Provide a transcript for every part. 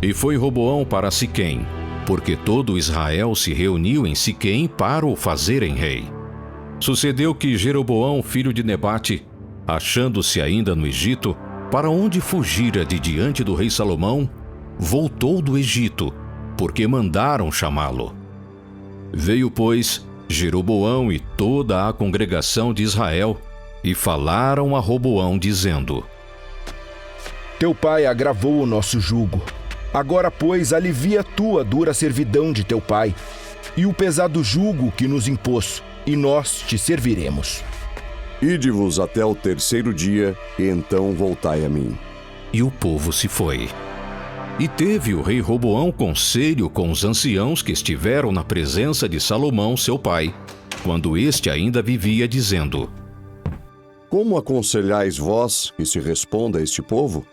E foi Roboão para Siquém, porque todo Israel se reuniu em Siquém para o fazerem rei. Sucedeu que Jeroboão, filho de Nebate, achando-se ainda no Egito, para onde fugira de diante do rei Salomão, voltou do Egito, porque mandaram chamá-lo. Veio, pois, Jeroboão e toda a congregação de Israel, e falaram a Roboão, dizendo: Teu pai agravou o nosso jugo. Agora, pois, alivia tu a dura servidão de teu pai, e o pesado jugo que nos impôs, e nós te serviremos. Ide-vos até o terceiro dia, e então voltai a mim. E o povo se foi. E teve o rei Roboão conselho com os anciãos que estiveram na presença de Salomão, seu pai, quando este ainda vivia, dizendo: Como aconselhais vós que se responda a este povo?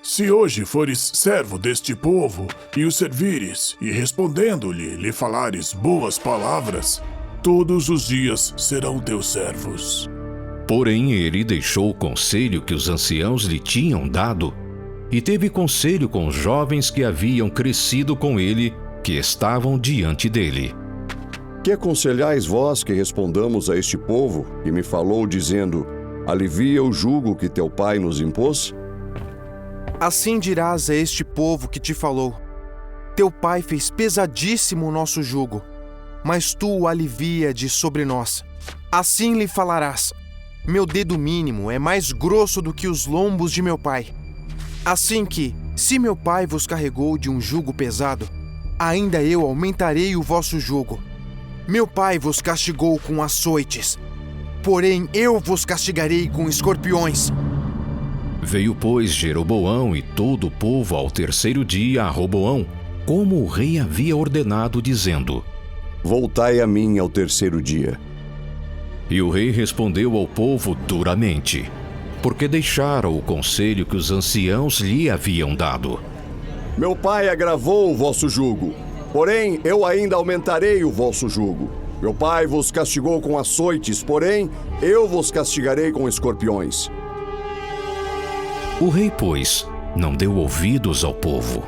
Se hoje fores servo deste povo, e o servires, e respondendo-lhe, lhe falares boas palavras, todos os dias serão teus servos. Porém ele deixou o conselho que os anciãos lhe tinham dado, e teve conselho com os jovens que haviam crescido com ele, que estavam diante dele. Que aconselhais vós que respondamos a este povo, que me falou, dizendo: Alivia o jugo que teu pai nos impôs? Assim dirás a este povo que te falou: Teu pai fez pesadíssimo o nosso jugo, mas tu o alivia de sobre nós. Assim lhe falarás: Meu dedo mínimo é mais grosso do que os lombos de meu pai. Assim que, se meu pai vos carregou de um jugo pesado, ainda eu aumentarei o vosso jugo. Meu pai vos castigou com açoites, porém eu vos castigarei com escorpiões. Veio, pois, Jeroboão e todo o povo ao terceiro dia a Roboão, como o rei havia ordenado, dizendo: Voltai a mim ao terceiro dia. E o rei respondeu ao povo duramente, porque deixaram o conselho que os anciãos lhe haviam dado. Meu pai agravou o vosso jugo, porém eu ainda aumentarei o vosso jugo. Meu pai vos castigou com açoites, porém eu vos castigarei com escorpiões. O rei, pois, não deu ouvidos ao povo,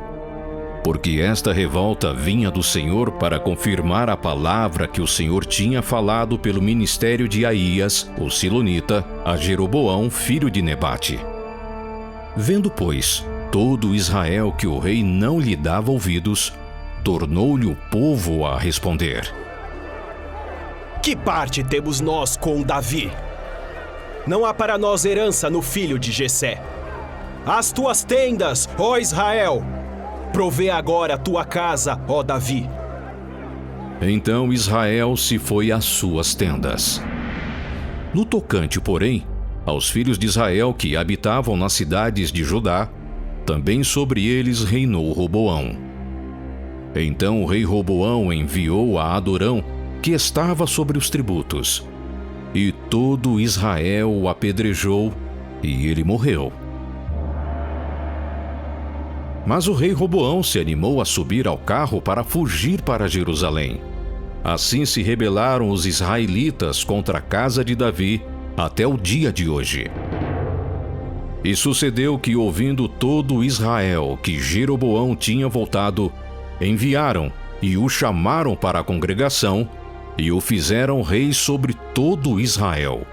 porque esta revolta vinha do Senhor para confirmar a palavra que o Senhor tinha falado pelo ministério de Aías, o silonita, a Jeroboão, filho de Nebate. Vendo, pois, todo Israel que o rei não lhe dava ouvidos, tornou-lhe o povo a responder: Que parte temos nós com Davi? Não há para nós herança no filho de Jessé. As tuas tendas, ó Israel! Provê agora a tua casa, ó Davi. Então Israel se foi às suas tendas. No tocante, porém, aos filhos de Israel que habitavam nas cidades de Judá, também sobre eles reinou Roboão. Então o rei Roboão enviou a Adorão, que estava sobre os tributos, e todo Israel o apedrejou, e ele morreu. Mas o rei Roboão se animou a subir ao carro para fugir para Jerusalém. Assim se rebelaram os israelitas contra a casa de Davi até o dia de hoje. E sucedeu que, ouvindo todo Israel que Jeroboão tinha voltado, enviaram e o chamaram para a congregação e o fizeram rei sobre todo Israel.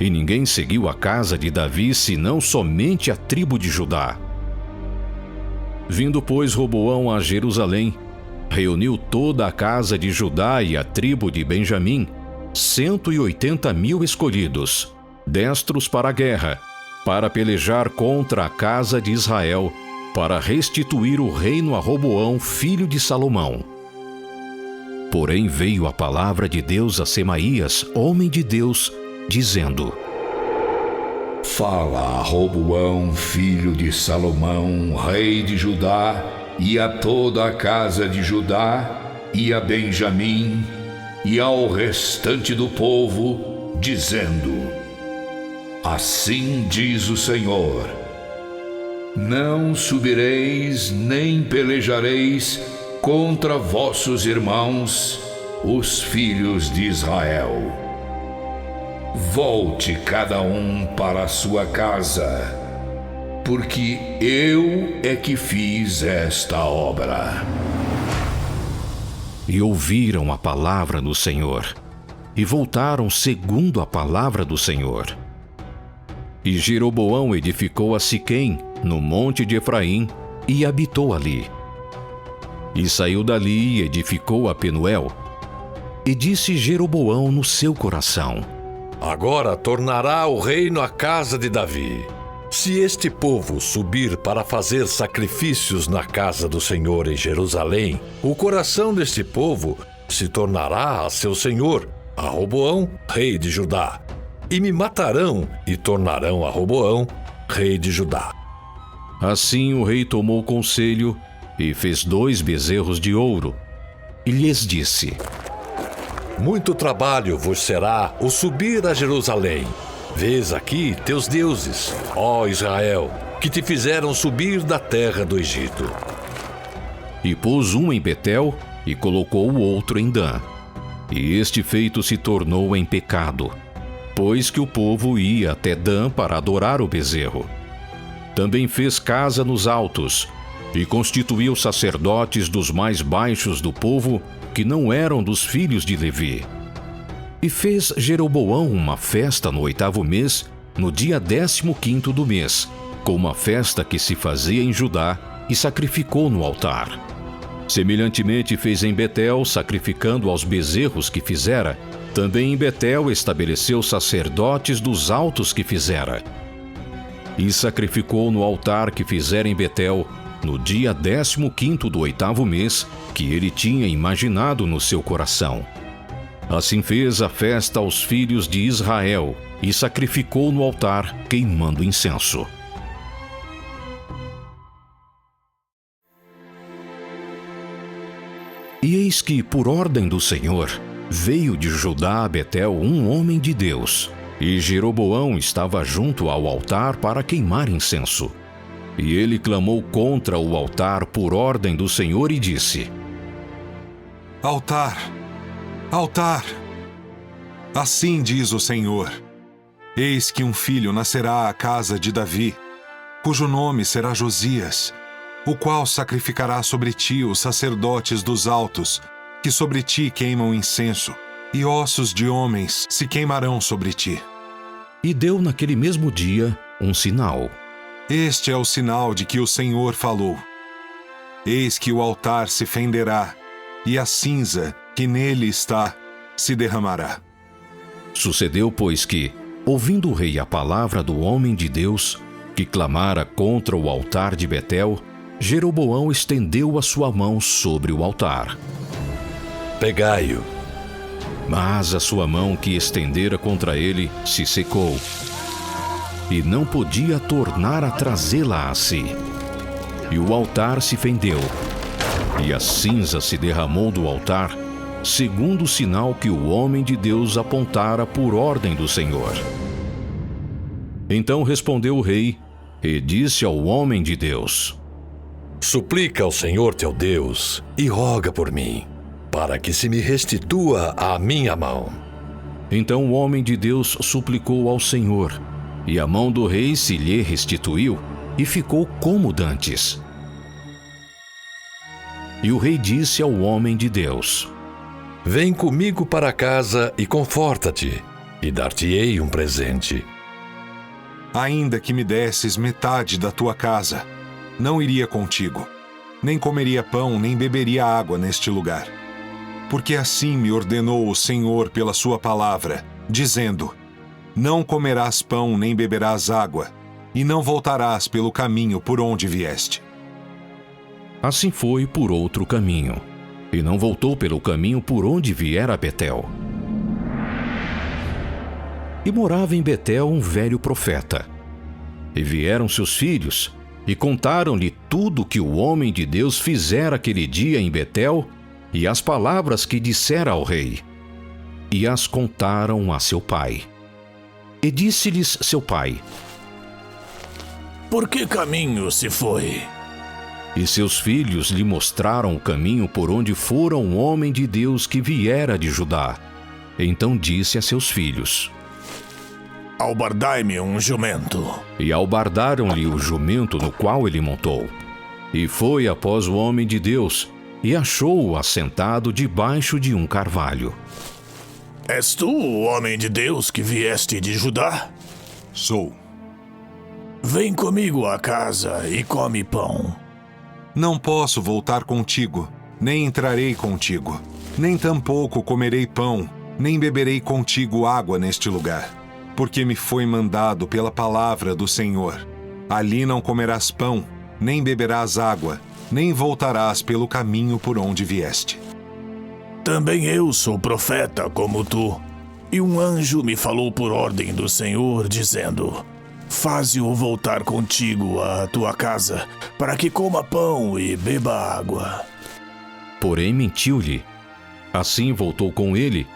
E ninguém seguiu a casa de Davi senão somente a tribo de Judá. Vindo, pois, Roboão a Jerusalém, reuniu toda a casa de Judá e a tribo de Benjamim, 180.000 escolhidos, destros para a guerra, para pelejar contra a casa de Israel, para restituir o reino a Roboão, filho de Salomão. Porém veio a palavra de Deus a Semaías, homem de Deus, dizendo: Fala a Roboão, filho de Salomão, rei de Judá, e a toda a casa de Judá, e a Benjamim, e ao restante do povo, dizendo: Assim diz o Senhor: Não subireis nem pelejareis contra vossos irmãos, os filhos de Israel. volte cada um para a sua casa, porque eu é que fiz esta obra. E ouviram a palavra do Senhor, e voltaram segundo a palavra do Senhor. E Jeroboão edificou a Siquém, no monte de Efraim, e habitou ali. E saiu dali e edificou a Penuel. E disse Jeroboão no seu coração: Agora tornará o reino à casa de Davi. Se este povo subir para fazer sacrifícios na casa do Senhor em Jerusalém, o coração deste povo se tornará a seu senhor, a Roboão, rei de Judá. E me matarão e tornarão a Roboão, rei de Judá. Assim o rei tomou conselho e fez 2 bezerros de ouro. E lhes disse: Muito trabalho vos será o subir a Jerusalém. Vês aqui teus deuses, ó Israel, que te fizeram subir da terra do Egito. E pôs um em Betel e colocou o outro em Dan. E este feito se tornou em pecado, pois que o povo ia até Dan para adorar o bezerro. Também fez casa nos altos, e constituiu sacerdotes dos mais baixos do povo, que não eram dos filhos de Levi. E fez Jeroboão uma festa no 8º mês, no dia 15º do mês, com uma festa que se fazia em Judá, e sacrificou no altar. Semelhantemente fez em Betel, sacrificando aos bezerros que fizera. Também em Betel estabeleceu sacerdotes dos altos que fizera. E sacrificou no altar que fizera em Betel, no dia 15º do 8º mês, que ele tinha imaginado no seu coração. Assim fez a festa aos filhos de Israel, e sacrificou no altar, queimando incenso. E eis que, por ordem do Senhor, veio de Judá a Betel um homem de Deus, e Jeroboão estava junto ao altar para queimar incenso. E ele clamou contra o altar por ordem do Senhor e disse: Altar, altar! Assim diz o Senhor: Eis que um filho nascerá à casa de Davi, cujo nome será Josias, o qual sacrificará sobre ti os sacerdotes dos altos, que sobre ti queimam incenso, e ossos de homens se queimarão sobre ti. E deu naquele mesmo dia um sinal. Este é o sinal de que o Senhor falou: Eis que o altar se fenderá, e a cinza que nele está se derramará. Sucedeu, pois, que, ouvindo o rei a palavra do homem de Deus, que clamara contra o altar de Betel, Jeroboão estendeu a sua mão sobre o altar. Pegai-o. Mas a sua mão que estendera contra ele se secou, e não podia tornar a trazê-la a si. E o altar se fendeu, e a cinza se derramou do altar, segundo o sinal que o homem de Deus apontara por ordem do Senhor. Então respondeu o rei e disse ao homem de Deus: Suplica ao Senhor teu Deus e roga por mim, para que se me restitua a minha mão. Então o homem de Deus suplicou ao Senhor, e a mão do rei se lhe restituiu, e ficou como dantes. E o rei disse ao homem de Deus: Vem comigo para casa e conforta-te, e dar-te-ei um presente. Ainda que me desses metade da tua casa, não iria contigo, nem comeria pão, nem beberia água neste lugar. Porque assim me ordenou o Senhor pela sua palavra, dizendo: Não comerás pão, nem beberás água, e não voltarás pelo caminho por onde vieste. Assim foi por outro caminho, e não voltou pelo caminho por onde viera a Betel. E morava em Betel um velho profeta. E vieram seus filhos, e contaram-lhe tudo que o homem de Deus fizera aquele dia em Betel, e as palavras que dissera ao rei. E as contaram a seu pai. E disse-lhes seu pai: Por que caminho se foi? E seus filhos lhe mostraram o caminho por onde fora um homem de Deus que viera de Judá. Então disse a seus filhos: albardai-me um jumento. E albardaram-lhe o jumento no qual ele montou. E foi após o homem de Deus, e achou-o assentado debaixo de um carvalho. És tu o homem de Deus que vieste de Judá? Sou. Vem comigo à casa e come pão. Não posso voltar contigo, nem entrarei contigo, nem tampouco comerei pão, nem beberei contigo água neste lugar, porque me foi mandado pela palavra do Senhor. Ali não comerás pão, nem beberás água, nem voltarás pelo caminho por onde vieste. Também eu sou profeta como tu, e um anjo me falou por ordem do Senhor, dizendo: faze-o voltar contigo à tua casa, para que coma pão e beba água. Porém mentiu-lhe. Assim voltou com ele,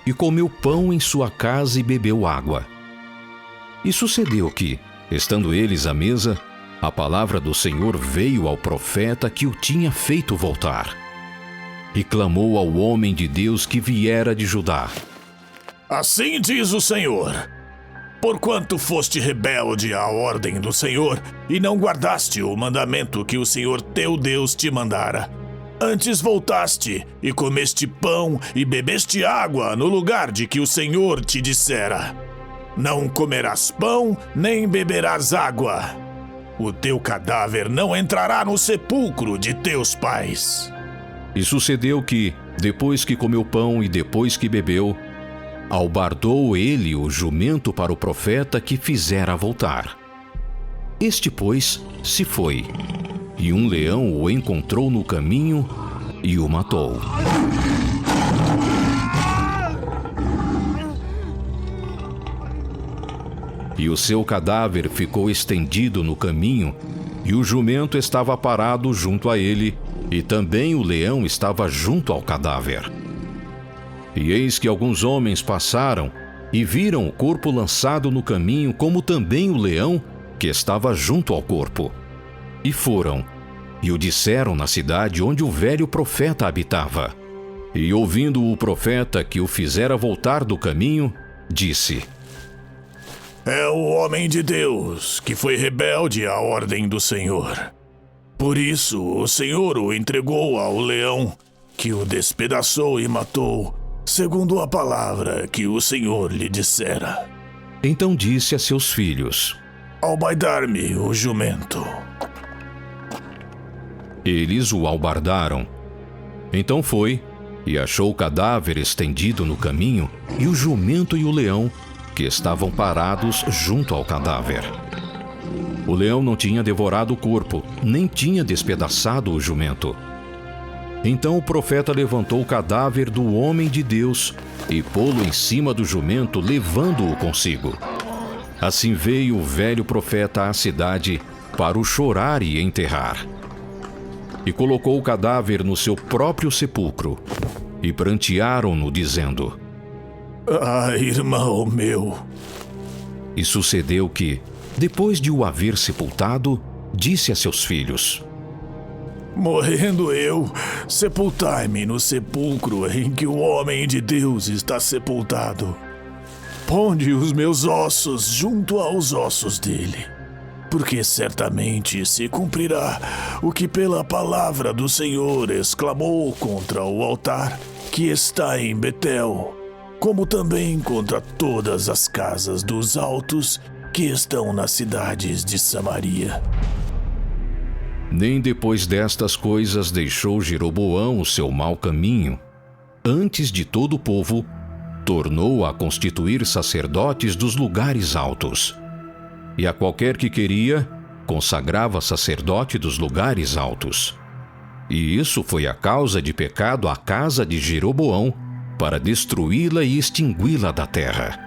e comeu pão em sua casa e bebeu água. E sucedeu que, estando eles à mesa, a palavra do Senhor veio ao profeta que o tinha feito voltar. E clamou ao homem de Deus que viera de Judá: Assim diz o Senhor: porquanto foste rebelde à ordem do Senhor, e não guardaste o mandamento que o Senhor teu Deus te mandara, antes voltaste e comeste pão e bebeste água no lugar de que o Senhor te dissera: não comerás pão, nem beberás água. O teu cadáver não entrará no sepulcro de teus pais. E sucedeu que, depois que comeu pão e depois que bebeu, albardou ele o jumento para o profeta que fizera voltar. Este, pois, se foi, e um leão o encontrou no caminho e o matou. E o seu cadáver ficou estendido no caminho, e o jumento estava parado junto a ele, e também o leão estava junto ao cadáver. E eis que alguns homens passaram e viram o corpo lançado no caminho, como também o leão que estava junto ao corpo. E foram, e o disseram na cidade onde o velho profeta habitava. E ouvindo o profeta que o fizera voltar do caminho, disse: é o homem de Deus que foi rebelde à ordem do Senhor. Por isso o Senhor o entregou ao leão, que o despedaçou e matou, segundo a palavra que o Senhor lhe dissera. Então disse a seus filhos: albardai-me o jumento. Eles o albardaram. Então foi, e achou o cadáver estendido no caminho, e o jumento e o leão, que estavam parados junto ao cadáver. O leão não tinha devorado o corpo, nem tinha despedaçado o jumento. Então o profeta levantou o cadáver do homem de Deus e pô-lo em cima do jumento, levando-o consigo. Assim veio o velho profeta à cidade para o chorar e enterrar. E colocou o cadáver no seu próprio sepulcro, e prantearam-no, dizendo: ah, irmão meu. E sucedeu que, depois de o haver sepultado, disse a seus filhos: morrendo eu, sepultai-me no sepulcro em que o homem de Deus está sepultado. Ponde os meus ossos junto aos ossos dele, porque certamente se cumprirá o que pela palavra do Senhor exclamou contra o altar que está em Betel, como também contra todas as casas dos altos que estão nas cidades de Samaria. Nem depois destas coisas deixou Jeroboão o seu mau caminho. Antes de todo o povo, tornou a constituir sacerdotes dos lugares altos. E a qualquer que queria, consagrava sacerdote dos lugares altos. E isso foi a causa de pecado à casa de Jeroboão, para destruí-la e extingui-la da terra.